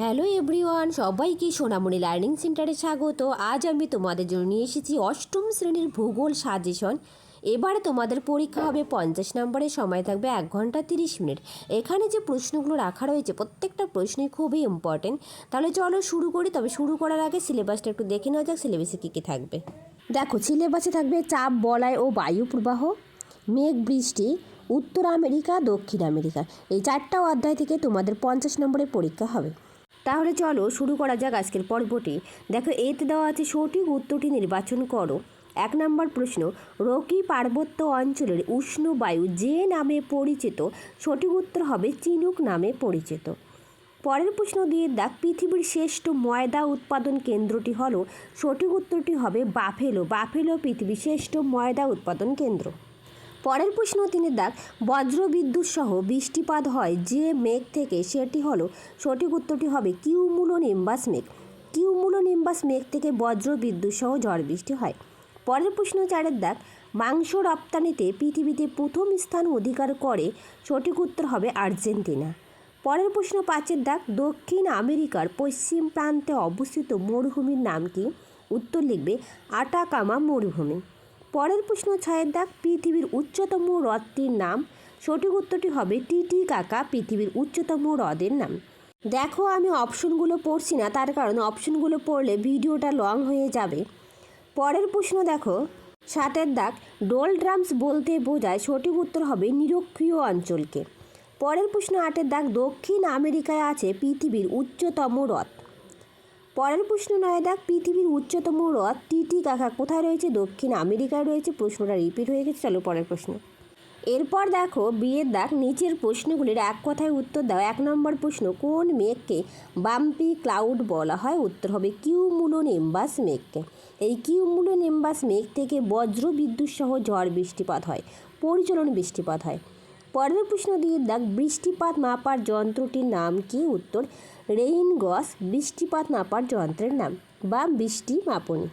Hello everyone, সবাইকে সোনামণি learning সেন্টারে স্বাগত। আজ আমি তোমাদের জন্য নিয়ে এসেছি অষ্টম শ্রেণীর ভূগোল সাজেশন। এবারে তোমাদের পরীক্ষা হবে 50 নম্বরের, সময় থাকবে 1 ঘন্টা 30 মিনিট। এখানে যে প্রশ্নগুলো রাখা রয়েছে প্রত্যেকটা প্রশ্নই খুবই ইম্পর্টেন্ট। তাহলে চলো শুরু করি। তবে শুরু করার আগে সিলেবাসটা একটু দেখে নেওয়া যাক, সিলেবাসে কী কী থাকবে। দেখো, সিলেবাসে থাকবে চাপ বলয় ও বায়ু প্রবাহ, মেঘ বৃষ্টি, উত্তর আমেরিকা, দক্ষিণ আমেরিকা। এই 4টা অধ্যায় থেকে তোমাদের 50 নম্বরের পরীক্ষা হবে। তাহলে চলো শুরু করা যাক আজকের পর্বটি। দেখো, এতে দেওয়া আছে সঠিক উত্তরটি নির্বাচন করো। 1 নম্বর প্রশ্ন, রকি পার্বত্য অঞ্চলের উষ্ণ বায়ু যে নামে পরিচিত, সঠিক উত্তর হবে চিনুক নামে পরিচিত। পরের প্রশ্ন দিয়ে দেখ, পৃথিবীর শ্রেষ্ঠ ময়দা উৎপাদন কেন্দ্রটি হলো, সঠিক উত্তরটি হবে বাফেলো। বাফেলো পৃথিবীর শ্রেষ্ঠ ময়দা উৎপাদন কেন্দ্র। পরের প্রশ্ন 3 দাগ, বজ্রবিদ্যুৎ সহ বৃষ্টিপাত হয় যে মেঘ থেকে, সেটি হলো, সঠিক উত্তরটি হবে কিউমুলোনিম্বাস মেঘ। কিউমুলোনিম্বাস মেঘ থেকে বজ্রবিদ্যুৎ সহ ঝড় বৃষ্টি হয়। পরের প্রশ্ন 4 দাগ, মাংস রপ্তানিতে পৃথিবীতে প্রথম স্থান অধিকার করে, সঠিক উত্তর হবে আর্জেন্টিনা। পরের প্রশ্ন 5 দাগ, দক্ষিণ আমেরিকার পশ্চিম প্রান্তে অবস্থিত মরুভূমির নাম কি? উত্তর লিখবে আটাকামা মরুভূমি। পরের প্রশ্ন 6 দাগ, পৃথিবীর উচ্চতম হ্রদটির নাম, সঠিক উত্তরটি হবে টিটিকাকা পৃথিবীর উচ্চতম হ্রদের নাম। দেখো, আমি অপশনগুলো পড়ছি না, তার কারণ অপশনগুলো পড়লে ভিডিওটা লং হয়ে যাবে। পরের প্রশ্ন দেখো 7 দাগ, ডোলড্রামস বলতে বোঝায়, সঠিক উত্তর হবে নিরক্ষীয় অঞ্চলকে। পরের প্রশ্ন 8 দাগ, দক্ষিণ আমেরিকায় আছে পৃথিবীর উচ্চতম হ্রদ। পরের প্রশ্ন 9 দাগ, পৃথিবীর উচ্চতম হ্রদ টিটিকাকা কোথায় রয়েছে? দক্ষিণ আমেরিকায় রয়েছে। প্রশ্নটা রিপিট হয়ে গেছে। চলো পরের প্রশ্ন। এরপর দেখো বিয়ের দাগ, নিচের প্রশ্নগুলির এক কথায় উত্তর দাও। 1 নম্বর প্রশ্ন, কোন মেঘকে বাম্পি ক্লাউড বলা হয়? উত্তর হবে কিউমুলোনিম্বাস মেঘকে। এই কিউমুলোনিম্বাস মেঘ থেকে বজ্র বিদ্যুৎ সহ ঝড় বৃষ্টিপাত হয়, পরিচলন বৃষ্টিপাত হয়। পরের প্রশ্ন দিয়ে দাগ, বৃষ্টিপাত মাপার যন্ত্রটির নাম কি? উত্তর রেইন গজ বৃষ্টিপাত মাপার যন্ত্রের নাম, বা বৃষ্টি মাপনী।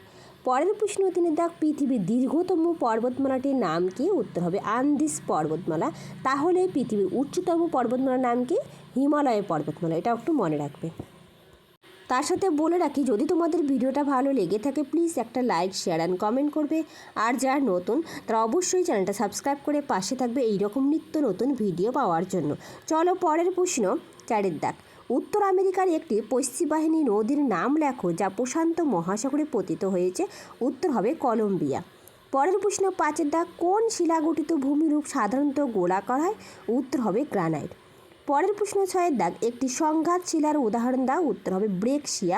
পরের প্রশ্ন 3 দাগ, পৃথিবীর দীর্ঘতম পর্বতমালাটির নাম কি? উত্তর হবে আন্দিস পর্বতমালা। তাহলে পৃথিবীর উচ্চতম পর্বতমালার নাম কি? হিমালয় পর্বতমালা। এটা একটু মনে রাখবে। তার সাথে বলে রাখি, যদি তোমাদের ভিডিওটা ভালো লেগে থাকে প্লিজ একটা লাইক, শেয়ার অ্যান্ড কমেন্ট করবে। আর যারা নতুন তারা অবশ্যই চ্যানেলটা সাবস্ক্রাইব করে পাশে থাকবে এইরকম নিত্য নতুন ভিডিও পাওয়ার জন্য। চলো পরের প্রশ্ন 4 দাগ, উত্তর আমেরিকার একটি পশ্চিমবাহিনী নদীর নাম লেখো যা প্রশান্ত মহাসাগরে পতিত হয়েছে। উত্তর হবে কলম্বিয়া। পরের প্রশ্ন 5 দাগ, কোন শিলাগঠিত ভূমিরূপ সাধারণত গোলাকার হয়? উত্তর হবে গ্রানাইট। পরের প্রশ্ন 6 দাগ, একটি সংঘাত শিলার উদাহরণ দাও। উত্তর হবে ব্রেকশিয়া।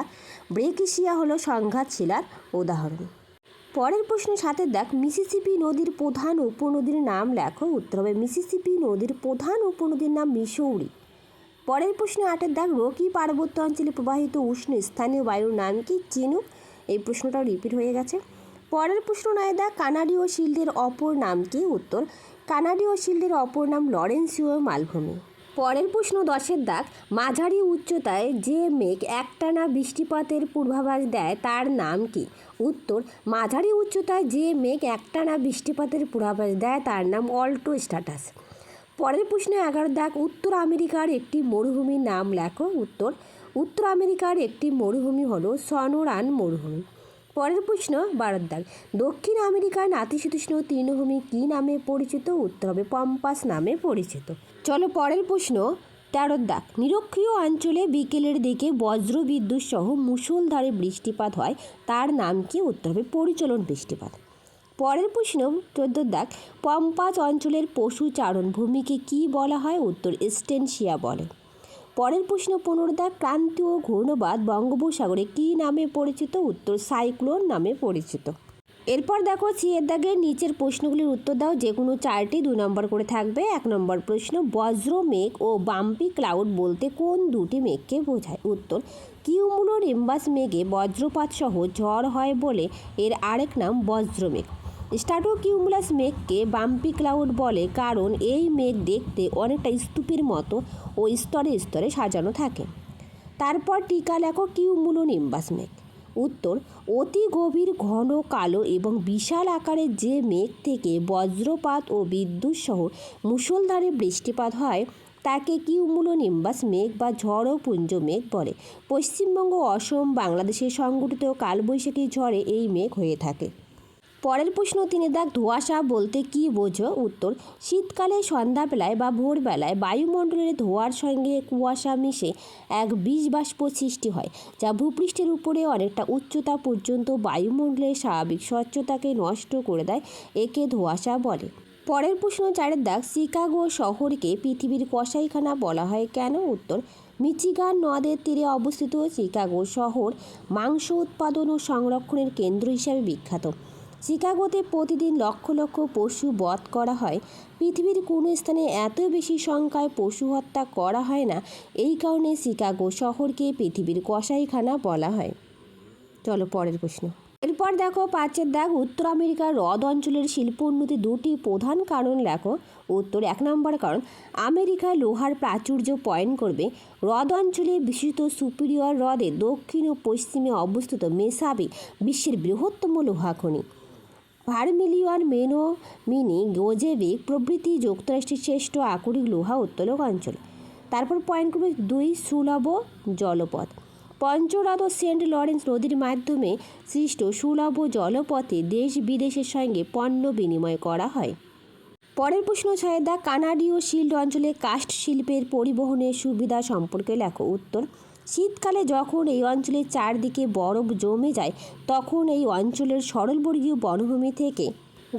ব্রেকিশিয়া হলো সংঘাত শিলার উদাহরণ। পরের প্রশ্ন 7 দাগ, মিসিসিপি নদীর প্রধান উপনদীর নাম লেখো। উত্তর হবে মিসিসিপি নদীর প্রধান উপনদীর নাম মিসৌরি। পরের প্রশ্ন 8 দাগ, রকি পার্বত্য অঞ্চলে প্রবাহিত উষ্ণ স্থানীয় বায়ুর নাম কি? চিনুক। এই প্রশ্নটাও রিপিট হয়ে গেছে। পরের প্রশ্ন 9 দাগ, কানাডীয় শিল্ডের অপর নাম কি? উত্তর কানাডীয় শিল্ডের অপর নাম লরেন্সীয় মালভূমি। পরের প্রশ্ন 10 দাগ, মাঝারি উচ্চতায় যে মেঘ একটানা বৃষ্টিপাতের পূর্বাভাস দেয় তার নাম কি? উত্তর মাঝারি উচ্চতায় যে মেঘ একটানা বৃষ্টিপাতের পূর্বাভাস দেয় তার নাম অল্টো স্ট্র্যাটাস। পরের প্রশ্ন 11 দাগ, উত্তর আমেরিকার একটি মরুভূমির নাম লেখো। উত্তর আমেরিকার একটি মরুভূমি হলো সনোরান মরুভূমি। পরের প্রশ্ন 12 দাগ, দক্ষিণ আমেরিকার নাতিশীতোষ্ণ তৃণভূমি কী নামে পরিচিত? উত্তর হবে পম্পাস নামে পরিচিত। চলো পরের প্রশ্ন 13 দাগ, নিরক্ষীয় অঞ্চলে বিকেলের দিকে বজ্র বিদ্যুৎ সহ মুষলধারে বৃষ্টিপাত হয় তার নাম কি? উত্তর হবে পরিচলন বৃষ্টিপাত। পরের প্রশ্ন 14 দাগ, পম্পাস অঞ্চলের পশু চারণ ভূমিকে কী বলা হয়? উত্তর স্টেনশিয়া বলে। পরের প্রশ্ন 15 দাগ, ক্রান্তীয় ঘূর্ণবাদ বঙ্গোপসাগরে কী নামে পরিচিত? উত্তর সাইক্লোন নামে পরিচিত। এরপর দেখো 6 দাগের নিচের প্রশ্নগুলির উত্তর দাও। যে কোনো 4টি 2 নম্বর করে থাকবে। 1 নম্বর প্রশ্ন, বজ্র মেঘ ও বাম্পি ক্লাউড বলতে কোন দুটি মেঘকে বোঝায়? উত্তর কিউমুলোনিম্বাস মেঘে বজ্রপাত সহ ঝড় হয় বলে এর আরেক নাম বজ্রমেঘ। স্ট্র্যাটোকিউমুলাস মেঘকে বাম্পি ক্লাউড বলে কারণ এই মেঘ দেখতে অনেকটা স্তূপের মতো ও স্তরে স্তরে সাজানো থাকে। তারপর টিকা লেখো কিউমুলোনিম্বাস মেঘ। উত্তর অতি গভীর ঘন কালো এবং বিশাল আকারের যে মেঘ থেকে বজ্রপাত ও বিদ্যুৎ সহ মুষলধারে বৃষ্টিপাত হয় তাকে কিউমুলোনিম্বাস মেঘ বা ঝড় পুঞ্জ মেঘ বলে। পশ্চিমবঙ্গ, অসম, বাংলাদেশে সংঘটিত কালবৈশাখী ঝড়ে এই মেঘ হয়ে থাকে। পরের প্রশ্ন 3 দাগ, ধোঁয়াশা বলতে কী বোঝো? উত্তর, শীতকালে সন্ধ্যাবেলায় বা ভোরবেলায় বায়ুমণ্ডলের ধোঁয়ার সঙ্গে কুয়াশা মিশে এক বিষবাষ্প সৃষ্টি হয়, যা ভূপৃষ্ঠের উপরে অনেকটা উচ্চতা পর্যন্ত বায়ুমণ্ডলের স্বাভাবিক স্বচ্ছতাকে নষ্ট করে দেয়। একে ধোঁয়াশা বলে। পরের প্রশ্ন 4 দাগ, শিকাগো শহরকে পৃথিবীর কসাইখানা বলা হয় কেন? উত্তর, মিচিগান নদের তীরে অবস্থিত শিকাগো শহর মাংস উৎপাদন ও সংরক্ষণের কেন্দ্র হিসাবে বিখ্যাত। শিকাগোতে প্রতিদিন লক্ষ লক্ষ পশু বধ করা হয়। পৃথিবীর কোনো স্থানে এত বেশি সংখ্যায় পশু হত্যা করা হয় না। এই কারণে শিকাগো শহরকে পৃথিবীর কসাইখানা বলা হয়। চলো পরের প্রশ্ন। এরপর দেখো 5 দাগ, উত্তর আমেরিকার হ্রদ অঞ্চলের শিল্প উন্নতি 2টি প্রধান কারণ লেখো। উত্তর, 1 নম্বর কারণ, আমেরিকায় লোহার প্রাচুর্য পয়েন্ট করবে। হ্রদ অঞ্চলে বিশেষত সুপিরিয়র হ্রদে দক্ষিণ ও পশ্চিমে অবস্থিত মেসাবি বিশ্বের বৃহত্তম লোহা খনি। ভার্মিলিয়ন, মেনোমিনি, গোজেভিক প্রভৃতি যুক্তরাষ্ট্রের শ্রেষ্ঠ আকরিক লোহা উত্তোলক অঞ্চল। তারপর পয়েন্ট করবে 2, সুলভ জলপথ। পঞ্চরথ ও সেন্ট লরেন্স নদীর মাধ্যমে সৃষ্ট সুলভ জলপথে দেশ বিদেশের সঙ্গে পণ্য বিনিময় করা হয়। পরের প্রশ্ন 6 দাগ, কানাডীয় শিল্ড অঞ্চলে কাস্ট শিল্পের পরিবহনের সুবিধা সম্পর্কে লেখো। উত্তর, শীতকালে যখন এই অঞ্চলের চারদিকে বরফ জমে যায় তখন এই অঞ্চলের সরলবর্গীয় বনভূমি থেকে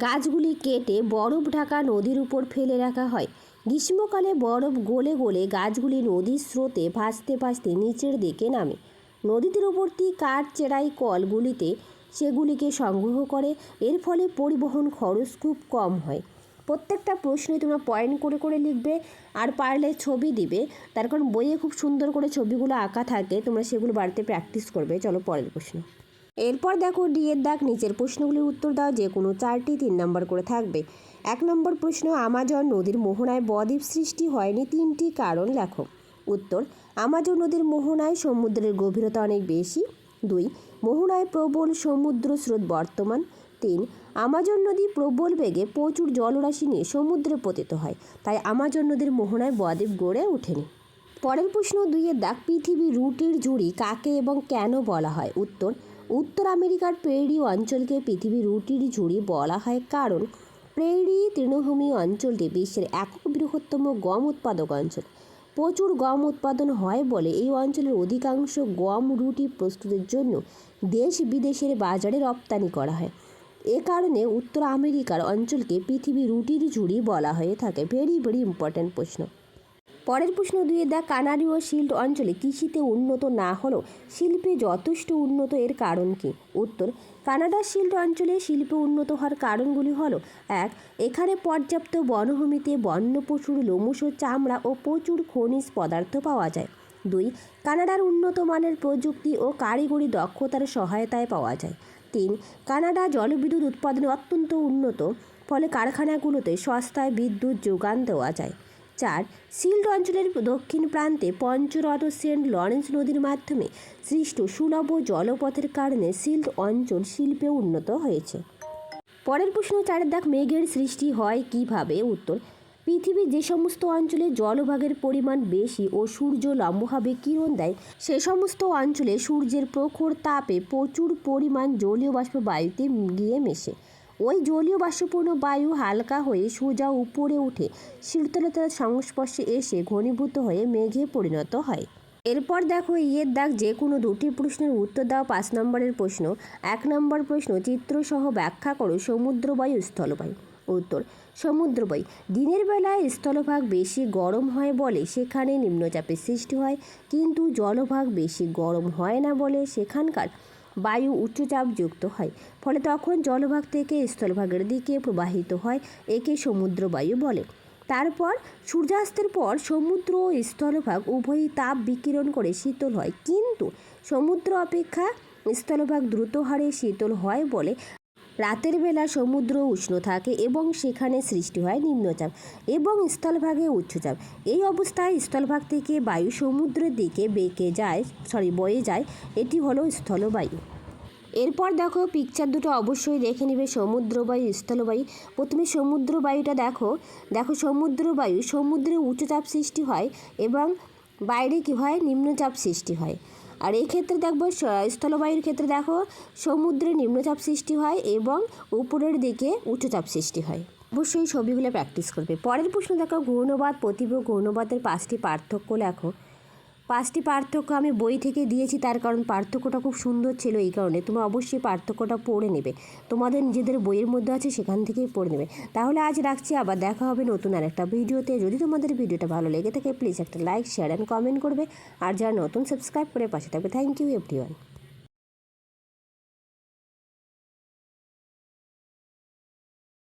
গাছগুলি কেটে বরফ ঢাকা নদীর উপর ফেলে রাখা হয়। গ্রীষ্মকালে বরফ গলে গলে গাছগুলি নদীর স্রোতে ভাসতে ভাসতে নিচের দিকে নামে। নদী তীরবর্তী কাঠ চেরাই কলগুলিতে সেগুলিকে সংগ্রহ করে। এর ফলে পরিবহন খরচ খুব কম হয়। প্রত্যেকটা প্রশ্নই তোমরা পয়েন্ট করে করে লিখবে, আর পারলে ছবি দিবে, তার কারণ বইয়ে খুব সুন্দর করে ছবিগুলো আঁকা থাকে, তোমরা সেগুলো বাড়িতে প্র্যাকটিস করবে। চলো পরের প্রশ্ন। এরপর দেখো ডি এর দাগ, নিচের প্রশ্নগুলির উত্তর দাও, যে কোনো 4টি 3 নম্বর করে থাকবে। 1 নম্বর প্রশ্ন, আমাজন নদীর মোহনায় বদ্বীপ সৃষ্টি হয়নি, 3টি কারণ লেখো। উত্তর, আমাজন নদীর মোহনায় সমুদ্রের গভীরতা অনেক বেশি। 2, মোহনায় প্রবল সমুদ্র স্রোত বর্তমান। 3, আমাজন নদী প্রবল বেগে প্রচুর জলরাশি নিয়ে সমুদ্রে পতিত হয়, তাই আমাজন নদীর মোহনায় বদ্বীপ গড়ে ওঠেনি। পরের প্রশ্ন 2 এর দাগ, পৃথিবী রুটির ঝুড়ি কাকে এবং কেন বলা হয়? উত্তর, উত্তর আমেরিকার প্রেরি অঞ্চলকে পৃথিবী রুটির ঝুড়ি বলা হয় কারণ প্রেরি তৃণভূমি অঞ্চলটি বিশ্বের একক বৃহত্তম গম উৎপাদক অঞ্চল। প্রচুর গম উৎপাদন হয় বলে এই অঞ্চলের অধিকাংশ গম রুটি প্রস্তুতের জন্য দেশ বিদেশের বাজারে রপ্তানি করা হয়। এ কারণে উত্তর আমেরিকার অঞ্চলকে পৃথিবী রুটির ঝুড়ি বলা হয়ে থাকে। ভেরি ভেরি ইম্পর্ট্যান্ট প্রশ্ন। পরের প্রশ্ন 2 এর দাগ, কানাডীয় শিল্ড অঞ্চলে কৃষিতে উন্নত না হলেও শিল্পে যথেষ্ট উন্নত, এর কারণ কি? উত্তর, কানাডার শিল্ড অঞ্চলে শিল্পে উন্নত হওয়ার কারণগুলি হলো: 1, এখানে পর্যাপ্ত বনভূমিতে বন্য পশুর লোমশ চামড়া ও প্রচুর খনিজ পদার্থ পাওয়া যায়। 2, কানাডার উন্নত মানের প্রযুক্তি ও কারিগরি দক্ষতার সহায়তায় পাওয়া যায়। 3, কানাডা জলবিদ্যুৎ উৎপাদনে অত্যন্ত উন্নত, ফলে কারখানাগুলোতে সস্তায় বিদ্যুৎ যোগান দেওয়া যায়। 4, শিল্ড অঞ্চলের দক্ষিণ প্রান্তে পঞ্চরথ ও সেন্ট লরেন্স নদীর মাধ্যমে সৃষ্ট সুলভ জলপথের কারণে শিল্ড অঞ্চল শিল্পে উন্নত হয়েছে। পরের প্রশ্ন 4 দাগ, মেঘের সৃষ্টি হয় কিভাবে? উত্তর, পৃথিবীর যে সমস্ত অঞ্চলে জলভাগের পরিমাণ বেশি ও সূর্য লম্বভাবে কিরণ দেয় সে সমস্ত অঞ্চলে সূর্যের প্রখর তাপে প্রচুর পরিমাণ জলীয় বাষ্প বায়ুতে গিয়ে মেশে। ওই জলীয় বাষ্পপূর্ণ বায়ু হালকা হয়ে সোজা উপরে উঠে শীতলতার সংস্পর্শে এসে ঘনীভূত হয়ে মেঘে পরিণত হয়। এরপর দেখো ইয়ের দাগ, যে কোনো 2টি প্রশ্নের উত্তর দাও। 5 নম্বরের প্রশ্ন। 1 নম্বর প্রশ্ন, চিত্রসহ ব্যাখ্যা করো সমুদ্রবায়ু স্থলবায়ু। উত্তর, সমুদ্রবায়ু দিনের বেলায় স্থলভাগ বেশি গরম হয় বলে সেখানে নিম্নচাপের সৃষ্টি হয়, কিন্তু জলভাগ বেশি গরম হয় না বলে সেখানকার বায়ু উচ্চচাপ যুক্ত হয়, ফলে তখন জলভাগ থেকে স্থলভাগের দিকে প্রবাহিত হয়। একে সমুদ্রবায়ু বলে। তারপর সূর্যাস্তের পর সমুদ্র ও স্থলভাগ উভয়ই তাপ বিকিরণ করে শীতল হয়, কিন্তু সমুদ্র অপেক্ষা স্থলভাগ দ্রুত হারে শীতল হয় বলে রাতের বেলা সমুদ্র উষ্ণ থাকে এবং সেখানে সৃষ্টি হয় নিম্নচাপ এবং স্থলভাগে উচ্চচাপ। এই অবস্থায় স্থলভাগ থেকে বায়ু সমুদ্রের দিকে বয়ে যায়, এটি হলো স্থলবায়ু। এরপর দেখো পিকচার দুটো অবশ্যই দেখে নেবে, সমুদ্রবায়ু স্থলবায়ু। প্রথমে সমুদ্রবায়ুটা দেখো সমুদ্রবায়ু সমুদ্রে উচ্চচাপ সৃষ্টি হয় এবং বাইরে কী হয় নিম্নচাপ সৃষ্টি হয়। আর এই ক্ষেত্রে দেখবো স্থলবায়ুর ক্ষেত্রে দেখো সমুদ্রে নিম্নচাপ সৃষ্টি হয় এবং উপরের দিকে উচ্চচাপ সৃষ্টি হয়। অবশ্যই ছবিগুলো প্র্যাকটিস করবে। পরের প্রশ্ন দেখো ঘূর্ণবাদ প্রতিভ ঘূর্ণবাদের 5টি পার্থক্য লেখো। 5টি পার্থক্য আমি বই থেকে দিয়েছি, তার কারণ পার্থক্যটা খুব সুন্দর ছিল, এই কারণে তোমরা অবশ্যই পার্থক্যটা পড়ে নেবে। তোমাদের নিজেদের বইয়ের মধ্যে আছে, সেখান থেকেই পড়ে নেবে। তাহলে আজ রাখছি, আবার দেখা হবে নতুন আর একটা ভিডিওতে। যদি তোমাদের ভিডিওটা ভালো লেগে থাকে প্লিজ একটা লাইক শেয়ার অ্যান্ড কমেন্ট করবে, আর যারা নতুন সাবস্ক্রাইব করে পাশে থাকবে। Thank you everyone.